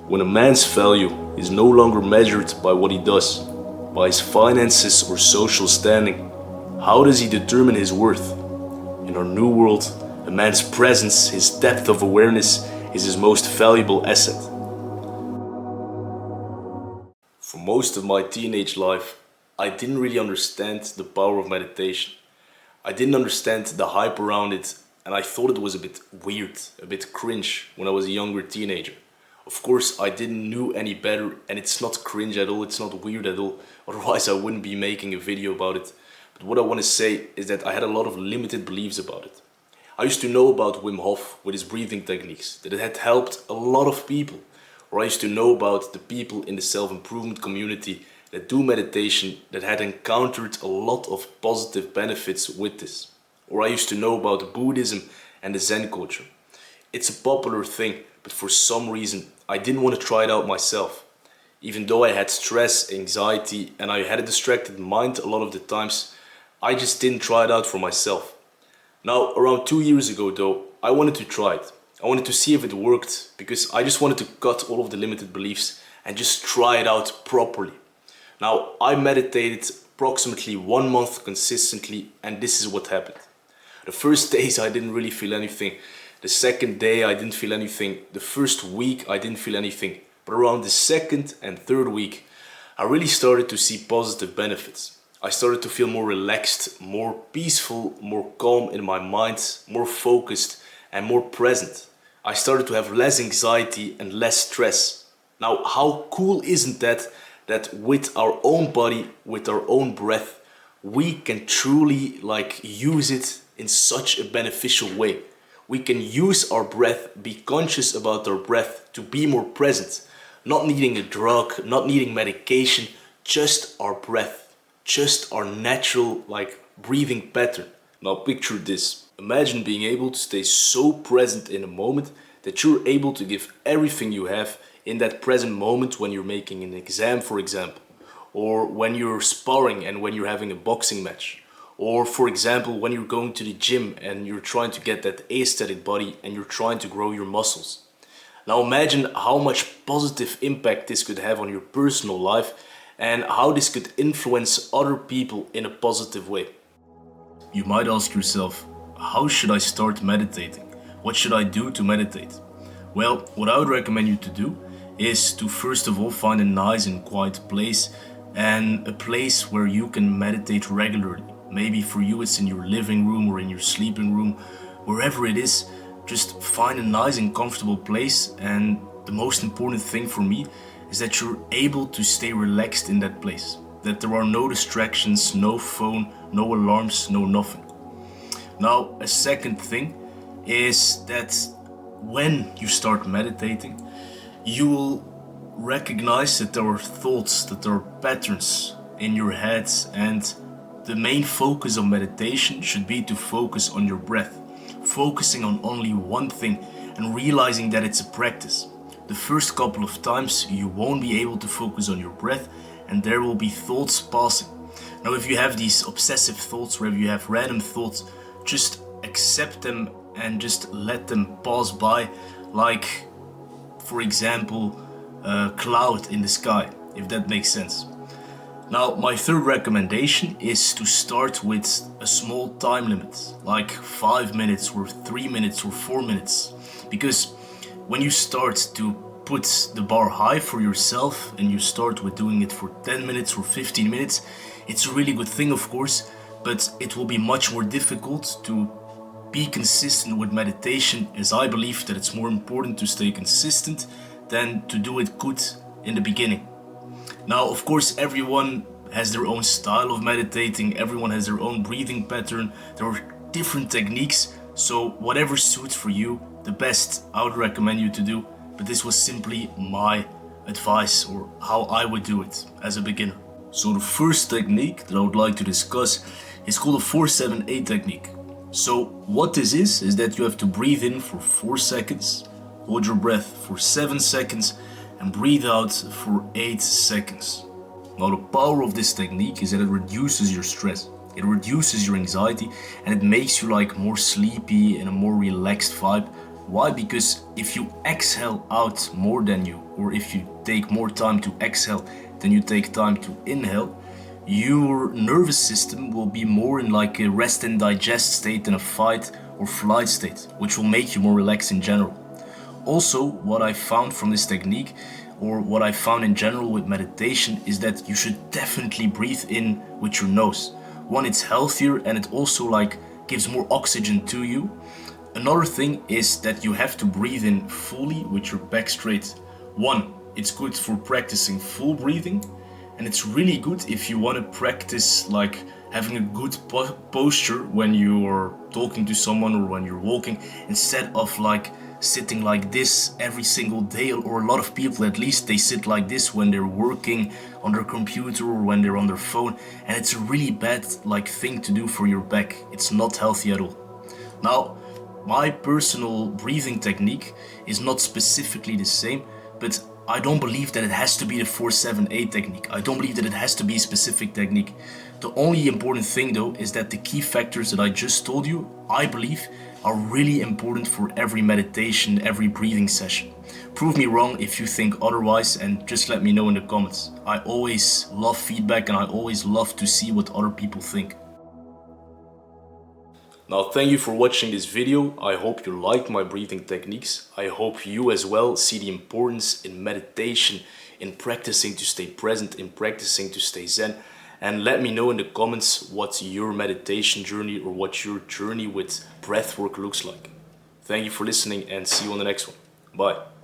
When a man's value is no longer measured by what he does, by his finances or social standing, how does he determine his worth? In our new world, a man's presence, his depth of awareness, is his most valuable asset. For most of my teenage life, I didn't really understand the power of meditation. I didn't understand the hype around it, and I thought it was a bit weird, a bit cringe when I was a younger teenager. Of course, I didn't know any better, and it's not cringe at all, it's not weird at all, otherwise I wouldn't be making a video about it. But what I want to say is that I had a lot of limited beliefs about it. I used to know about Wim Hof with his breathing techniques, that it had helped a lot of people. Or I used to know about the people in the self-improvement community that do meditation that had encountered a lot of positive benefits with this. Or I used to know about Buddhism and the Zen culture. It's a popular thing, but for some reason I didn't want to try it out myself. Even though I had stress, anxiety, and I had a distracted mind a lot of the times, I just didn't try it out for myself. Now, around 2 years ago though, I wanted to try it. I wanted to see if it worked, because I just wanted to cut all of the limited beliefs and just try it out properly. Now, I meditated approximately 1 month consistently, and this is what happened. The first days I didn't really feel anything. The second day I didn't feel anything. The first week I didn't feel anything. But around the second and third week, I really started to see positive benefits. I started to feel more relaxed, more peaceful, more calm in my mind, more focused and more present. I started to have less anxiety and less stress. Now, how cool isn't that with our own body, with our own breath, we can truly use it in such a beneficial way. We can use our breath, be conscious about our breath to be more present, not needing a drug, not needing medication, just our breath, just our natural breathing pattern. Now picture this. Imagine being able to stay so present in a moment that you're able to give everything you have in that present moment when you're making an exam, for example, or when you're sparring and when you're having a boxing match. Or for example, when you're going to the gym and you're trying to get that aesthetic body and you're trying to grow your muscles. Now imagine how much positive impact this could have on your personal life and how this could influence other people in a positive way. You might ask yourself, how should I start meditating? What should I do to meditate? Well, what I would recommend you to do is to first of all find a nice and quiet place, and a place where you can meditate regularly. Maybe for you it's in your living room or in your sleeping room, wherever it is. Just find a nice and comfortable place, and the most important thing for me is that you're able to stay relaxed in that place. That there are no distractions, no phone, no alarms, no nothing. Now, a second thing is that when you start meditating, you will recognize that there are thoughts, that there are patterns in your head, and the main focus of meditation should be to focus on your breath, focusing on only one thing and realizing that it's a practice. The first couple of times you won't be able to focus on your breath and there will be thoughts passing. Now, if you have these obsessive thoughts or if you have random thoughts, just accept them and just let them pass by, like, for example, a cloud in the sky, if that makes sense. Now, my third recommendation is to start with a small time limit, like 5 minutes or 3 minutes or 4 minutes. Because when you start to put the bar high for yourself and you start with doing it for 10 minutes or 15 minutes, it's a really good thing, of course, but it will be much more difficult to be consistent with meditation, as I believe that it's more important to stay consistent than to do it good in the beginning. Now, of course, everyone has their own style of meditating, everyone has their own breathing pattern, there are different techniques, so whatever suits for you, the best I would recommend you to do, but this was simply my advice or how I would do it as a beginner. So the first technique that I would like to discuss is called the 4-7-8 technique. So what this is that you have to breathe in for 4 seconds, hold your breath for 7 seconds, and breathe out for 8 seconds. Now, the power of this technique is that it reduces your stress, it reduces your anxiety, and it makes you more sleepy and a more relaxed vibe. Why? Because if you exhale out more than you, or if you take more time to exhale than you take time to inhale, your nervous system will be more in like a rest and digest state than a fight or flight state, which will make you more relaxed in general. Also, what I found from this technique, or what I found in general with meditation, is that you should definitely breathe in with your nose. One, it's healthier and it also like gives more oxygen to you. Another thing is that you have to breathe in fully with your back straight. One, it's good for practicing full breathing, and it's really good if you want to practice like having a good posture when you are talking to someone or when you're walking, instead of like sitting like this every single day. Or a lot of people, at least, they sit like this when they're working on their computer or when they're on their phone, and it's a really bad like thing to do for your back. It's not healthy at all. Now, my personal breathing technique is not specifically the same, but I don't believe that it has to be the 4-7-8 technique. I don't believe that it has to be a specific technique. The only important thing though is that the key factors that I just told you, I believe, are really important for every meditation, every breathing session. Prove me wrong if you think otherwise, and just let me know in the comments. I always love feedback and I always love to see what other people think. Now, thank you for watching this video. I hope you liked my breathing techniques. I hope you as well see the importance in meditation, in practicing to stay present, in practicing to stay zen. And let me know in the comments what your meditation journey or what your journey with breathwork looks like. Thank you for listening and see you on the next one. Bye.